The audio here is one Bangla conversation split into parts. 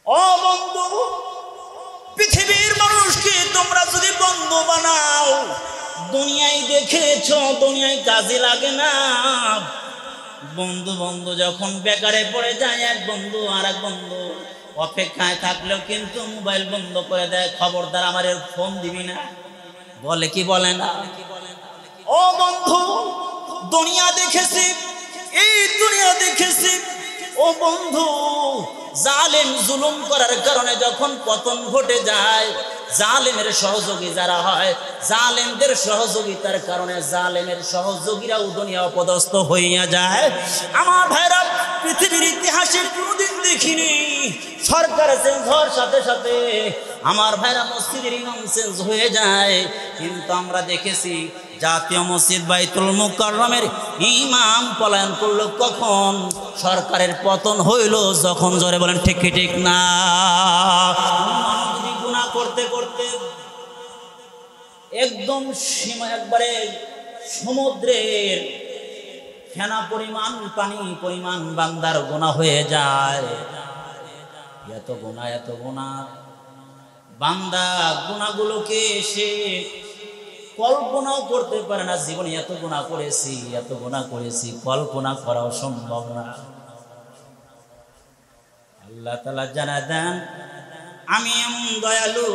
ও বন্ধু, পৃথিবীর মানুষকে তোমরা যদি বন্ধু বানাও, দুনিয়ায় দেখেছ দুনিয়ায় কাজে লাগে না। বন্ধু বন্ধু যখন বেকারে পড়ে যায়, এক বন্ধু আর এক বন্ধু অপেক্ষায় থাকলেও কিন্তু মোবাইল বন্ধ করে দেয়, খবরদার আমার ফোন দিবি না, বলে কি বলে না। ও বন্ধু, দুনিয়া দেখেছি, এই দুনিয়া দেখেছি। ও বন্ধু, জালেম জুলুম করার কারণে যখন পতন ঘটে যায়, জালেমের সহযোগী যারা হয়, জালেমদের সহযোগিতার কারণে জালেমের সহযোগীরাও দুনিয়া অপদস্থ হইয়া যায়। আমার ভাইরা, পৃথিবীর ইতিহাসে কোনোদিন দেখিনি সরকার চেঞ্জ হওয়ার সাথে সাথে আমার ভাইরা মসজিদের ইমাম চেঞ্জ হয়ে যায়, কিন্তু আমরা দেখেছি জাতীয় মসজিদ বাইতুল মুকাররমের ইমাম পলায়ন করলো কখন? সরকারের পতন হইল যখন। জোরে বলেন ঠিক কি ঠিক না? গুনাহ করতে করতে একদম সীমা, একবারে সমুদ্রের ফেনা পরিমাণ পানি পরিমাণ বান্দার গুনাহ হয়ে যায়। এত গুনাহ, এত গুনাহ, বান্দা গুনাহগুলোকে সে কল্পনাও করতে পারে না। জীবনে এত গুনাহ করেছি, এত গুনাহ করেছি, কল্পনা করাও সম্ভব না। আল্লাহ তাআলা জানা দেন, আমি এমন দয়ালু,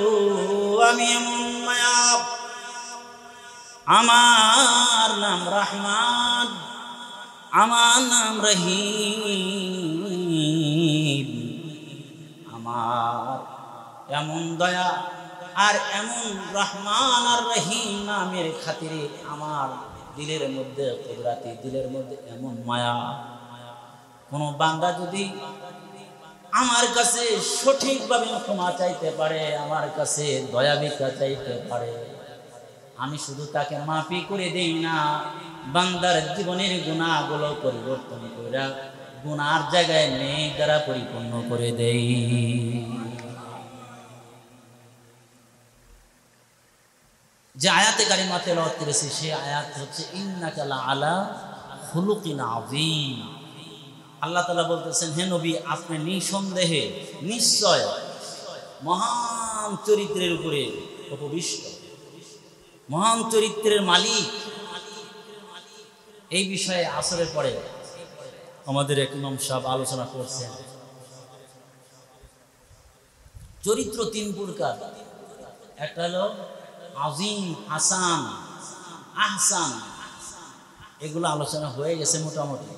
আমি এমন মায়াব, আমার নাম রহমান, আমার নাম রহিম। আমার এমন দয়া আর এমন রহমান আর রহিম নামের খাতিরে আমার দিলের মধ্যে কুদরতি, দিলের মধ্যে এমন মায়া। কোন বান্দা যদি আমার কাছে সঠিকভাবে ক্ষমা চাইতে পারে, আমার কাছে দয়া ভিক্ষা চাইতে পারে, আমি শুধু তাকে মাফি করে দেই না, বান্দার জীবনের গুনাহগুলো পরিবর্তন করে গুনার জায়গায় নেই দ্বারা পরিপূর্ণ করে দেই। যে আয়াতে কারিমা তেলাওয়াত করেছি সে আয়াত হচ্ছে ইন্নাকা লাআলা খুলুকিন আযীম। আল্লাহ তাআলা বলতেছেন, হে নবী, আপনি নিঃসন্দেহে নিশ্চয় মহান চরিত্রের উপরে উপবিষ্ট, মহান চরিত্রের মালিক। এই বিষয়ে আসরের পরে আমাদের এক ইমাম সাহেব আলোচনা করছেন। চরিত্র তিন প্রকার, একটা হলো আজিম, হাসান, আহসান। এগুলো আলোচনা হয়ে গেছে মোটামুটি।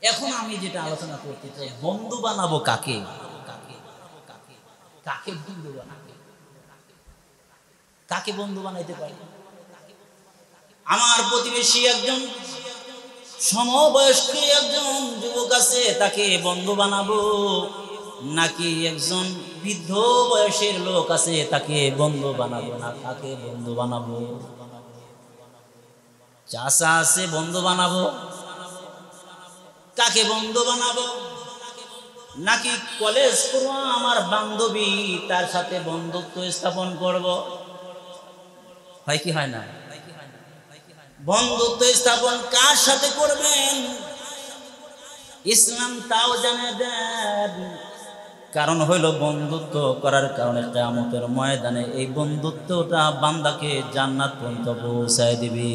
এখন আমি যেটা আলোচনা করতে চাই, বন্ধু বানাবো কাকে? কাকে বন্ধু বানাবো? কাকে বন্ধু বানাইতে পারি? আমার প্রতিবেশী একজন সমবয়স্ক একজন যুবক আছে, তাকে বন্ধু বানাবো, নাকি একজন বৃদ্ধ বয়সের লোক আছে তাকে বন্ধু বানাবো? না, কাকে বন্ধু বানাবো? চাচা আছে বন্ধু বানাবো, কাকে বন্ধু বানাবো? নাকি কলেজ পড়ুয়া আমার বান্ধবী, তার সাথে বন্ধুত্ব স্থাপন করব? হয় কি হয় না? বন্ধুত্ব স্থাপন কার সাথে করবেন ইসলাম তাও জানে দেন। কারণ হইল বন্ধুত্ব করার কারণে কিয়ামতের ময়দানে এই বন্ধুত্বটা বান্দাকে জান্নাত পর্যন্ত পৌঁছায় দিবে।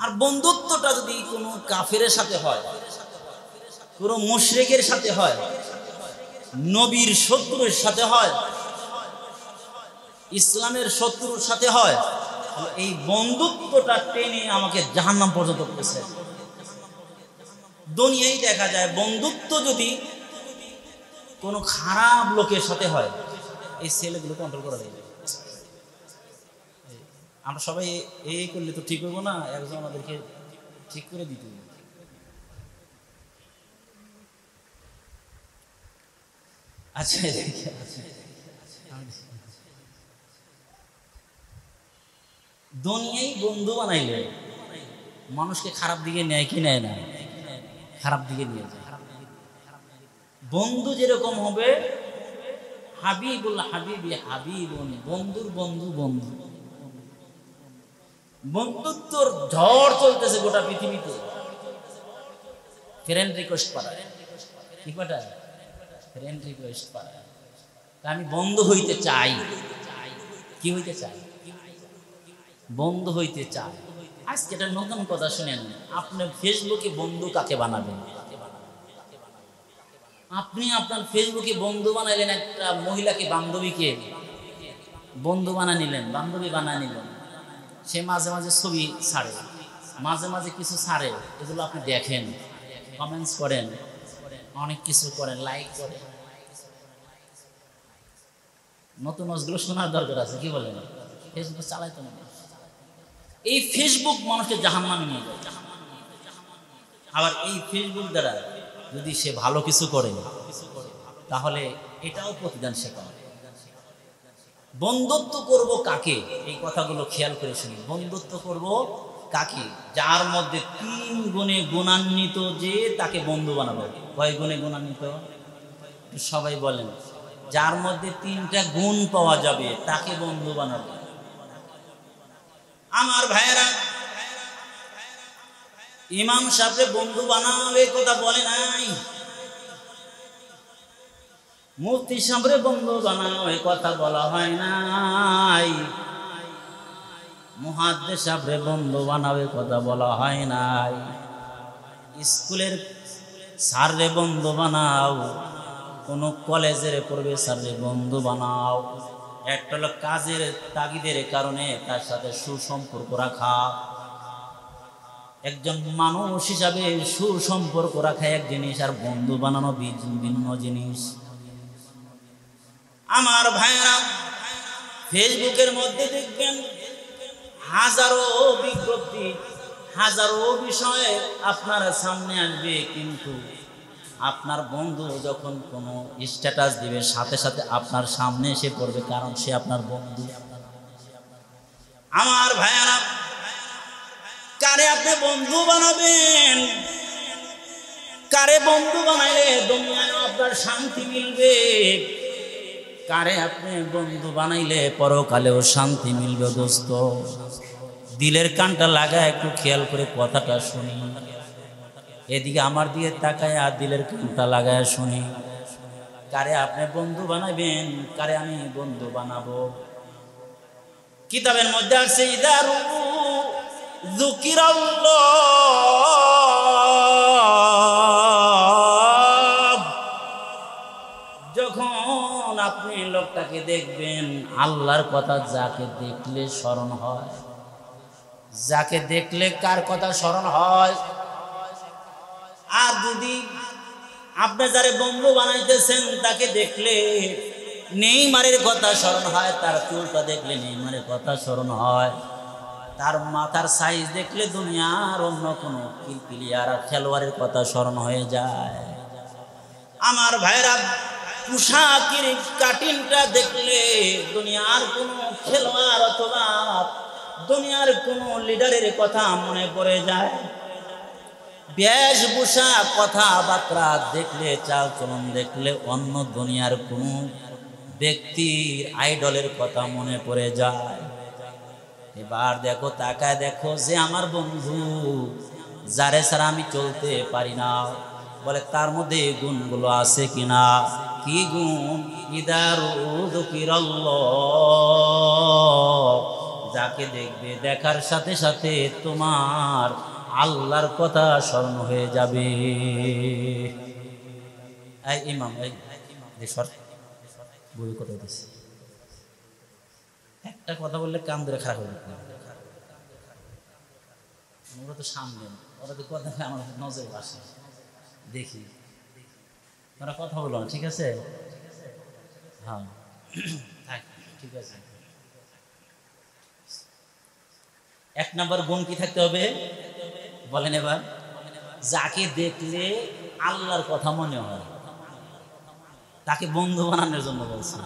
আর বন্ধুত্বটা যদি কোনো কাফেরের সাথে হয়, কোনো মুশরিকের সাথে হয়, নবীর শত্রুর সাথে হয়, ইসলামের শত্রুর সাথে হয়, এই বন্ধুত্বটা টেনে আমাকে জাহান্নাম পর্যন্ত পৌঁছায়। দুনিয়ায় দেখা যায় বন্ধুত্ব যদি কোনো খারাপ লোকের সাথে হয়, এই ছেলেগুলো কন্ট্রোল করা যায়। আমরা সবাই এই করলে তো ঠিক হইব না, একজন আমাদেরকে ঠিক করে দিতে হবে। আচ্ছা, দুনিয়ায় বন্ধু বানাইলে মানুষকে খারাপ দিকে নেয় কি নেয় না? খারাপ দিকে নিয়ে যায়। বন্ধু যেরকম হবে, হাবিবুল হাবিবি হাবিবুন, বন্ধুর বন্ধু বন্ধু। বন্ধুত্বর ঝড় চলতেছে গোটা পৃথিবীতে। ফ্রেন্ড রিকোয়েস্ট পাঠায়, কি পাঠায়? ফ্রেন্ড রিকোয়েস্ট পাঠায়। আমি বন্ধু হইতে চাই। কি হইতে চাই? বন্ধু হইতে চাই। আজকে এটা নতুন কথা শুনেন, আপনার ফেসবুকে বন্ধু কাকে বানাবেন? আপনি আপনার ফেসবুকে বন্ধু বানাইলেন, একটা মহিলাকে, বান্ধবীকে বন্ধু বানা নিলেন, বান্ধবী বানা নিলেন। সে মাঝে মাঝে ছবি ছাড়ে, মাঝে মাঝে কিছু ছাড়ে, এগুলো আপনি দেখেন, কমেন্টস করেন, অনেক কিছু করেন, লাইক করেন। নতুন ওয়াজগুলো শোনার দরকার আছে, কি বলেন? ফেসবুক চালাইতো না। এই ফেসবুক মানুষকে জাহান্নামে নিয়ে যায়। আবার এই ফেসবুক দ্বারা যদি সে ভালো কিছু করে তাহলে এটাও প্রতিদান সে করে। বন্ধুত্ব করব কাকে? এই কথাগুলো খেয়াল করে শুনি। বন্ধুত্ব করব কাকে? যার মধ্যে 3 গুণে গুণান্বিত, যে তাকে বন্ধু বানাবো। কয় গুণে গুণান্বিত? সবাই বলেন। যার মধ্যে 3টা গুণ পাওয়া যাবে তাকে বন্ধু বানাবো। আমার ভাইয়েরা, ইমাম সাহেব বন্ধু বানাবে কথা বলে নাই, মুফতি সাহেব বন্ধু বানাও এই কথা বলা হয় নাই, মুহাদ্দিস সাহেব বন্ধু বানাও এই কথা বলা হয় নাই, স্কুলের স্যাররে বন্ধু বানাও, কোন কলেজের প্রফেসররে বন্ধু বানাও। একটা হলো কাজের তাগিদের কারণে তার সাথে সুসম্পর্ক রাখা। একজন মানুষ হিসাবে সুসম্পর্ক রাখা এক জিনিস, আর বন্ধু বানানো ভিন্ন জিনিস। আমার ভাইয়েরা, ফেসবুকের মধ্যে দেখবেন হাজারো বিজ্ঞপ্তি, হাজারো বিষয়ে আপনার সামনে আসবে, কিন্তু আপনার বন্ধু যখন কোনো স্ট্যাটাস দিবে সাথে সাথে আপনার সামনে এসে পড়বে, কারণ সে আপনার বন্ধু। আমার ভাইয়েরা, কারে আপনি বন্ধু বানাবেন? কারে বন্ধু বানাইলে দুনিয়ায় আপনার শান্তি মিলবে? কারে আপনি বন্ধু বানাইলে পরকালেও শান্তি মিলবে? দোস্ত, দিলের কানটা লাগায় একটু খেয়াল করে কথাটা শুনি। এদিকে আমার দিকে তাকায় আর দিলের কানটা লাগায় শুনি। কারে আপনি বন্ধু বানাবেন? কারে আমি বন্ধু বানাবো? কিতাবের মধ্যে আছে, ইদারু যুকিরাল্লাহ, যখন আপনি লোকটাকে দেখবেন, আল্লাহর কথা যাকে দেখলে স্মরণ হয়, যাকে দেখলে কার কথা স্মরণ হয়। আর যদি আপনি যারে বন্ধু বানাইতেছেন তাকে দেখলে নেইমারের কথা স্মরণ হয়, তার চুলটা দেখলে নেইমারের কথা স্মরণ হয়, তার মাথার সাইজ দেখলে দুনিয়ার অন্য কোনো প্লেয়ার খেলোয়াড়ের কথা স্মরণ হয়ে যায়। আমার ভাইরা, পোশাকের কাটিংটা দেখলে দুনিয়ার কোনো খেলোয়াড় অথবা দুনিয়ার কোনো লিডারের কথা মনে পড়ে যায়। বেশভূষা, কথাবার্তা দেখলে, চাল চলন দেখলে অন্য দুনিয়ার কোনো ব্যক্তির আইডলের কথা মনে পড়ে যায়। এবার দেখো, তাকায় দেখো, যে আমার বন্ধু, যারে ছাড়া আমি চলতে পারি না, বলে তার মধ্যে এই গুণগুলো আছে কিনা। কি গুণ? ইদারু যুকিরাল্লাহ, যাকে দেখবে দেখার সাথে সাথে তোমার আল্লাহর কথা স্মরণ হয়ে যাবে। এই ইমাম, এই বই কথা বলতেছি, একটা কথা বললে কান ধরে খারাপ হয়ে যাবে। ওরা তো সামনে, ওরা তো কথা আমার নজরে আসে, দেখি ওরা কথা বলো না, ঠিক আছে? হ্যাঁ, ঠিক আছে। 1 নম্বর গুণ কি থাকতে হবে বলেন এবার? যাকে দেখলে আল্লাহর কথা মনে হয়, তাকে বন্ধু বানানোর জন্য বলছি।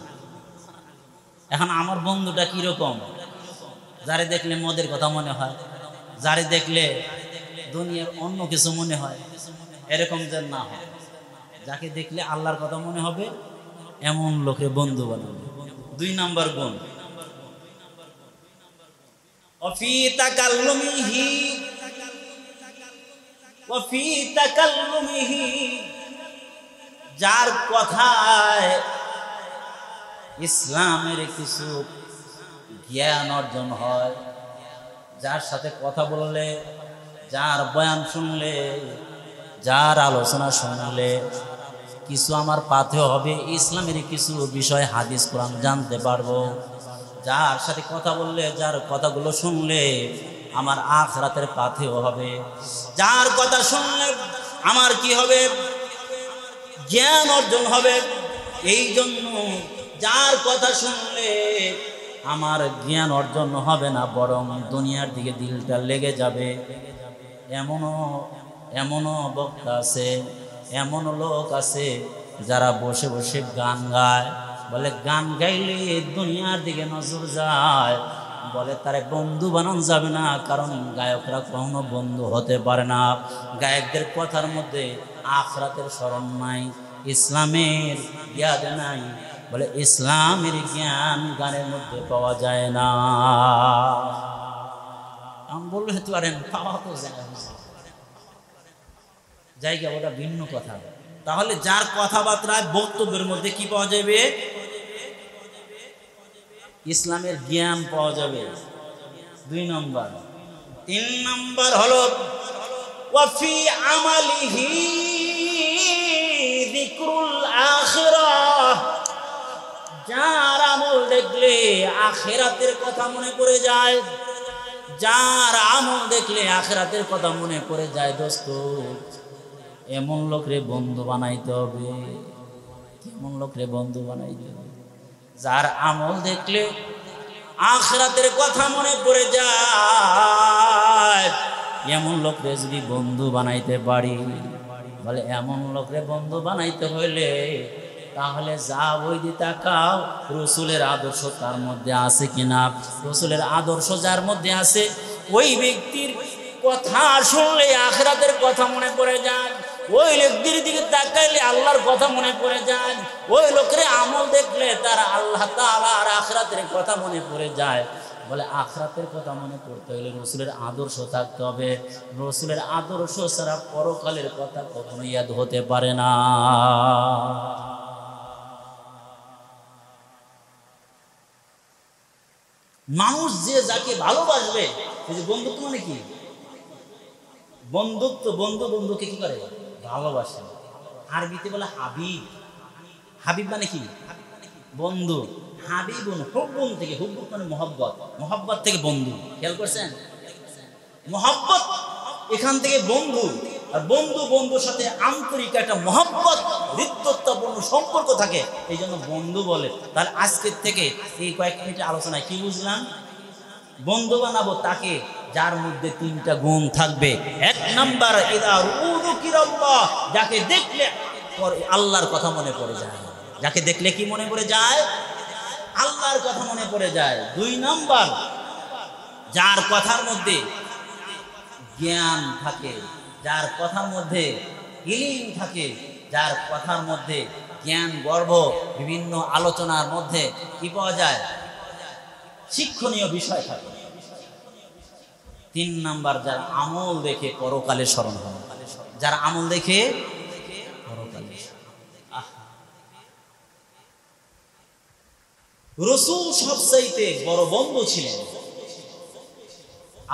এখন আমার বন্ধুটা কিরকম? যারে দেখলে মদের কথা মনে হয়, যারে দেখলে দুনিয়ার অন্য কিছু মনে হয়, এরকম যেন না হয়। যাকে দেখলে আল্লাহর কথা মনে হবে এমন লোকে বন্ধু বানাবে। 2 নম্বর গুণ, অফি তাকাল্লুমিহি ওয়াফি তাকাল্লুমিহি, যার কথায় ইসলামের কিছু জ্ঞান অর্জন হয়, যার সাথে কথা বললে, যার বয়ান শুনলে, যার আলোচনা শুনলে কিছু আমার পাথেয় হবে, ইসলামের কিছু বিষয় হাদিস কোরআন জানতে পারবো। যার সাথে কথা বললে, যার কথাগুলো শুনলে আমার আখিরাতের পাথেয় হবে। যার কথা শুনলে আমার কি হবে? জ্ঞান অর্জন হবে। এই জন্য যার কথা শুনলে আমার জ্ঞান অর্জন হবে না, বরং দুনিয়ার দিকে দিলটা লেগে যাবে। এমনও বক্তা আছে, এমন লোক আছে যারা বসে বসে গান গায়, বলে গান গাইলে দুনিয়ার দিকে নজর যায়, বলে তারে বন্ধু বানানো যাবে না, কারণ গায়করা কখনো বন্ধু হতে পারে না। গায়কদের কথার মধ্যে আখিরাতের স্মরণ নাই, ইসলামের জ্ঞান নাই, বলে ইসলামের জ্ঞান গানের মধ্যে পাওয়া যায় না। আমি বললে হতে পারেন পাওয়া তো জায়গা, ওটা ভিন্ন কথা। তাহলে যার কথাবার্তায় বক্তব্যের মধ্যে কি পাওয়া যাবে? ইসলামের জ্ঞান পাওয়া যাবে। 2 নম্বর। 3 নম্বর হলো ওয়াফি আমালিহি যিকরুল আখিরাহ, যার আমল দেখলে আখিরাতের কথা মনে পড়ে যায়, যার আমল দেখলে আখিরাতের কথা মনে পড়ে যায়, দোস্ত এমন লোকরে বন্ধু বানাইতে হবে। কেমন লোকরে বন্ধু বানাইতে হবে? যার আমল দেখলে আখিরাতের কথা মনে পড়ে যায়, এমন লোকরে যদি বন্ধু বানাইতে পারি, বলে এমন লোকরে বন্ধু বানাইতে হইলে তাহলে যা ওই দিয়ে তাকাও রসুলের আদর্শ তার মধ্যে আছে কিনা। রসুলের আদর্শ যার মধ্যে আছে, ওই ব্যক্তির কথা শুনলে আখিরাতের কথা মনে পড়ে যায়, ওই লোকদের দিকে তাকাইলে আল্লাহর কথা মনে পড়ে যায়, ওই লোকের আমল দেখলে তার আল্লাহ তাআলা আর আখিরাতের কথা মনে পড়ে যায়। বলে আখিরাতের কথা মনে পড়তে হলে রসুলের আদর্শ থাকতে হবে। রসুলের আদর্শ ছাড়া পরকালের কথা কখনো ইয়াদ হতে পারে না। মানুষ যে যাকে ভালোবাসবে, এই যে বন্ধুত্ব মানে কি? বন্ধুত্ব, বন্ধু বন্ধুকে কি করে? ভালোবাসে। আরবিতে বলে হাবিব। হাবিব মানে কি? বন্ধু। হাবিবুন, হুব্বুন থেকে, হুব্বুন মানে মহব্বত, মহব্বত থেকে বন্ধু। খেয়াল করছেন? মহব্বত এখান থেকে বন্ধু, আর বন্ধু বন্ধুর সাথে আন্তরিক একটা মহব্বত, হৃদ্যতাপূর্ণ সম্পর্ক থাকে, এই জন্য বন্ধু বলে। তাহলে আজকের থেকে এই কয়েক মিনিটের আলোচনায় কি বুঝলাম? বন্ধু বানাবো তাকে যার মধ্যে 3টা গুণ থাকবে। 1 নাম্বার, ইদা রুযুকিরাল্লাহ, যাকে দেখলে আল্লাহর কথা মনে পড়ে যায়। যাকে দেখলে কি মনে পড়ে যায়? আল্লাহর কথা মনে পড়ে যায়। 2 নাম্বার, যার কথার মধ্যে জ্ঞান থাকে, যার কথার মধ্যে ইলম থাকে, যার কথার মধ্যে জ্ঞান গর্ব, বিভিন্ন আলোচনার মধ্যে কি পাওয়া যায়? শিক্ষণীয় বিষয় থাকে। 3 নাম্বার, যার আমল দেখে পরকালে স্মরণ হয়। যার আমল দেখে পরকালে। রাসূল সবচাইতে বড় বন্ধু ছিলেন।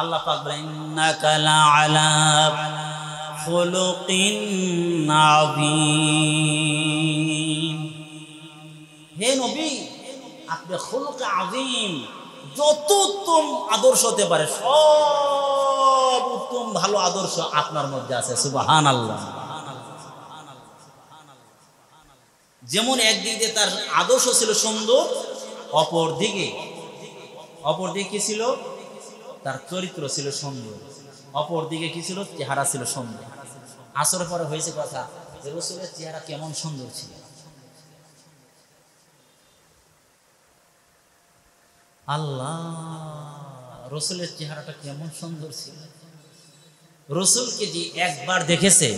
আল্লাহ পাক বলেন, ইন্নাকা লাআলা খুলুকিন আযীম। হে নবী, আপনি খুলুক আযীম, যত উত্তম আদর্শ হতে পারে সব উত্তম ভালো আদর্শ আপনার মধ্যে আছে। সুবহানাল্লাহ। যেমন একদিকে তার আদর্শ ছিল সুন্দর, অপর দিকে কি ছিল? তার চরিত্র ছিল সুন্দর। অপর দিকে কি ছিল? চেহারা ছিল সুন্দর। আসরের পরে হয়েছে কথা যে রাসূলের চেহারা কেমন সুন্দর ছিল। আল্লাহ, রাসূলের চেহারাটা কেমন সুন্দর ছিল। রাসূলকে যে একবার দেখেছে,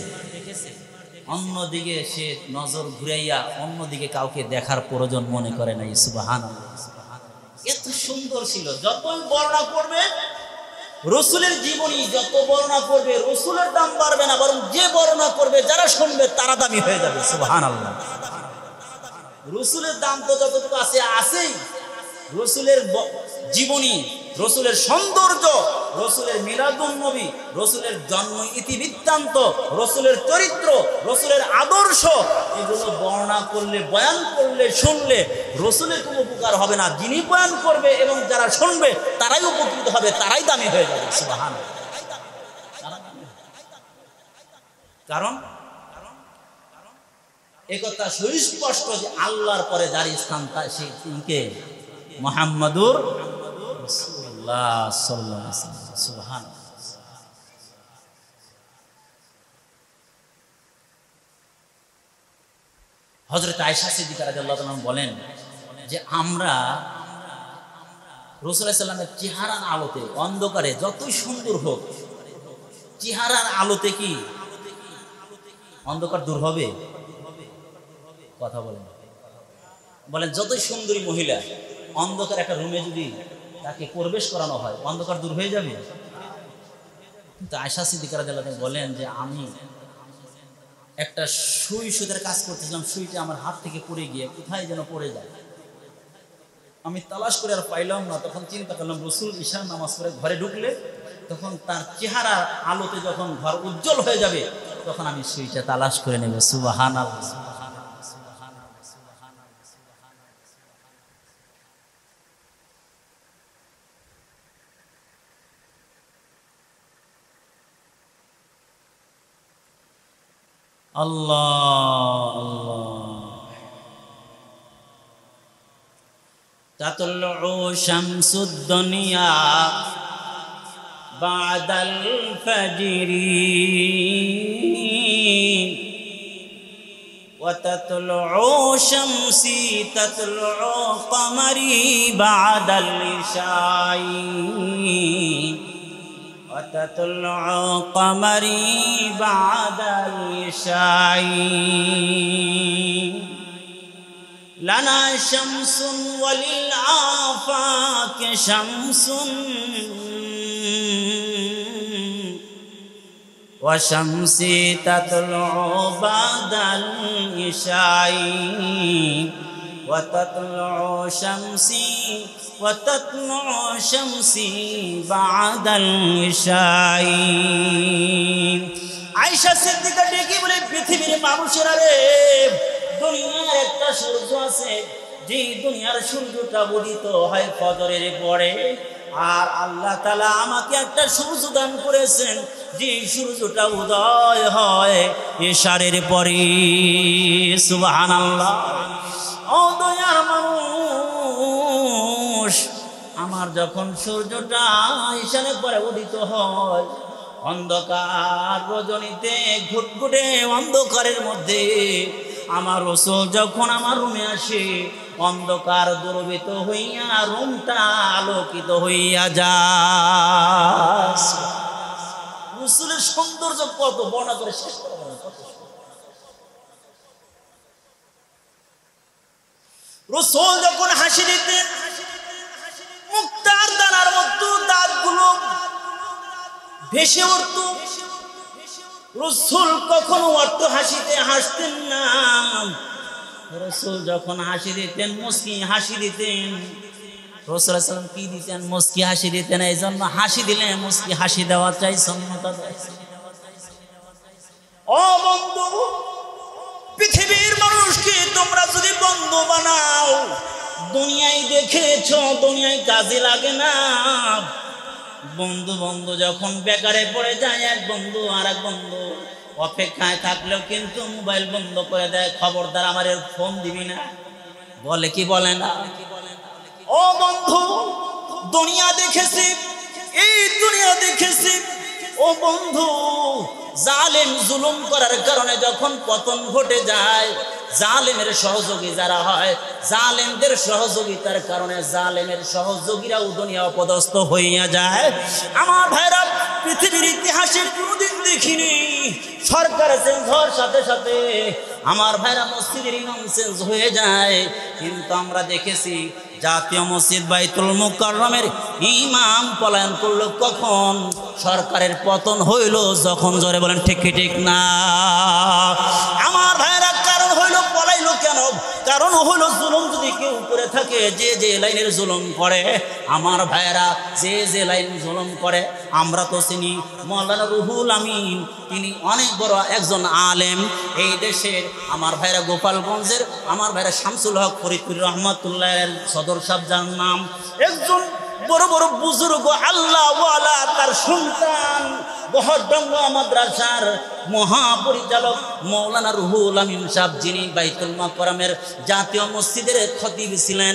অন্যদিকে সে নজর ঘুরাইয়া অন্যদিকে কাউকে দেখার প্রয়োজন মনে করে নাই। সুবহানাল্লাহ। এত সুন্দর ছিল, যতই বর্ণনা করবে রসুলের জীবনী যত বর্ণনা করবে রসুলের দাম বাড়বে না, বরং যে বর্ণনা করবে যারা শুনবে তারা দামি হয়ে যাবে। সুবহানাল্লাহ। রসুলের দাম তো যতটুকু আছে আছেই। রসুলের জীবনী, রসুলের সৌন্দর্য, রসুলের মিলাদুন নবী, রসুলের জন্ম ইতিবৃত্তান্ত, রসুলের চরিত্র, রসুলের আদর্শ, এগুলো বর্ণনা করলে, বয়ান করলে, শুনলে রসুলের কোনো উপকার হবে না। যিনি বয়ান করবে এবং যারা শুনবে তারাই উপকৃত হবে, তারাই দামি হয়ে যাবে। সুবহানাল্লাহ। কারণ একথা সুস্পষ্ট যে আল্লাহর পরে যার স্থান সে তিনকে মুহাম্মাদুর রাসূলুল্লাহ সাল্লাল্লাহু আলাইহি ওয়াসাল্লাম। সুবহানাল্লাহ। হযরত আয়েশা সিদ্দিকা রাদিয়াল্লাহু তাআলা বলেন যে আমরা রাসূলুল্লাহ সাল্লাল্লাহু আলাইহি ওয়াসাল্লামের চেহারার আলোতে, অন্ধকারে যতই সুন্দর হোক, চেহারার আলোতে কি অন্ধকার দূর হবে? কথা বলেন, বলেন যতই সুন্দরী মহিলা অন্ধকার একটা রুমে যদি তাকে প্রবেশ করানো হয় অন্ধকার দূর হয়ে যাবে? কিন্তু আয়েশা সিদ্দিকা রাদিয়াল্লাহু তাআলা বলেন যে আমি একটা সুইটার কাজ করতেছিলাম, সুইটা আমার হাত থেকে পড়ে গিয়ে কোথায় যেন পড়ে যায়, আমি তালাশ করে আর পাইলাম না। তখন চিন্তা করলাম রাসূল ঈশার নামাজ পড়ে ঘরে ঢুকলে তখন তার চেহারা আলোতে যখন ঘর উজ্জ্বল হয়ে যাবে তখন আমি সুইটা তালাশ করে নেব। সুবহানাল্লাহ। আল্লাহ আল্লাহ। তাতলু শামসুদ দুনিয়া বাদাল ফাজরি ওয়া তাতলু শামসি তাতলু কমারি বাদাল ইশাই وتطلع قمري بعد العشاء لنا شمس وللآفاق شمس وشمسي تطلع بعد العشاء وتطلع شمسي وتطلع شمسي بعد العشاء। আয়েশা সিদ্দিকা ডেকে বলে, পৃথিবীর মানুষেরা রে, দুনিয়ার একটা সূর্য আছে, যে দুনিয়ার সূর্যটা উদিত হয় ফজরের পরে, আর আল্লাহ তাআলা আমাকে একটা সূর্য দান করেছেন যে সূর্যটা উদয় হয় ইশারের পরে। সুবহানাল্লাহ। ও দুনিয়ার মানুষ, আমার যখন সূর্যটা ইশারের পরে উদিত হয়, অন্ধকার রজনীতে ঘুটঘুটে অন্ধকারের মধ্যে আমার রাসূল যখন আমার রুমে আসে, অন্ধকার দূরীভূত হইয়া রুমটা আলোকিত হইয়া যায়। রাসূলের সৌন্দর্য কত বর্ণনা করে শেষ করা যাবে না। রাসূল যখন হাসি দিতেন, মুক্তার দানার মতো দাঁতগুলো ভেসে উঠত। রাসূল কখনো অর্থ হাসিতে হাসতেন না। রাসূল যখন হাসি দিতেন, মুস্কি হাসি দিতেন। রাসূল সাল্লাল্লাহু আলাইহি ওয়াসাল্লাম কি দিতেন? মুস্কি হাসি দিতেন। এই জন্য হাসি দিলে মুস্কি হাসি দেওয়া চাই, সুন্নাত। ও বন্ধু, পৃথিবীর মানুষকে তোমরা যদি বন্ধু বানাও, দুনিয়ায় দেখেছ দুনিয়ায় কাজে লাগে না। বন্ধু বন্ধু যখন বেকারে পড়ে যায়, এক বন্ধু আর এক বন্ধু অপেক্ষায় থাকলেও কিন্তু মোবাইল বন্ধ করে দেয়, খবরদার আমার ফোন দিবি না, বলে কি বলে না। ও বন্ধু, দুনিয়া দেখেছি, এই দুনিয়া দেখেছি। ও বন্ধু, জালেম জুলুম করার কারণে যখন পতন ঘটে যায়, জালেমের সহযোগী যারা হয়, জালেমদের সহযোগিতার কারণে জালেমের সহযোগীরাও দুনিয়া অপদস্থ হইয়া যায়। আমার ভাইরা, পৃথিবীর ইতিহাসে কোনোদিন দেখিনি সরকার চেঞ্জ হওয়ার সাথে সাথে আমার ভাইরা মসজিদের ইমাম চেঞ্জ হয়ে যায়, কিন্তু আমরা দেখেছি জাতীয় মসজিদ বাইতুল মুকাররমের ইমাম পলায়ন করলো কখন? সরকারের পতন হইল যখন। জোরে বলেন ঠিক কি ঠিক না? আমার ভাইরা, কারণ হইল পলাইলো কেন? কারণ হইল জুলুম যদি কেউ করে থাকে, যে লাইনের জুলুম করে, আমার ভাইরা যে লাইন জুলুম করে, আমরা তো চিনি মাওলানা রুহুল আমিন, তিনি অনেক বড় একজন আলেম এই দেশের। আমার ভাইরা গোপালগঞ্জের আমার ভাইরা শামসুল হক ফরিদপুর রহমাতুল্লাহ সদর সাহেব যার নাম, একজন বড় বড় বুজুর্গ আল্লাহ ওয়ালা, তার সন্তান বহরডাঙ্গা মাদ্রাসার মহাপরিচালক মাওলানা রুহুল আমিন সাহেব, যিনি বাইতুল মুকাররমের জাতীয় মসজিদের খতিব ছিলেন।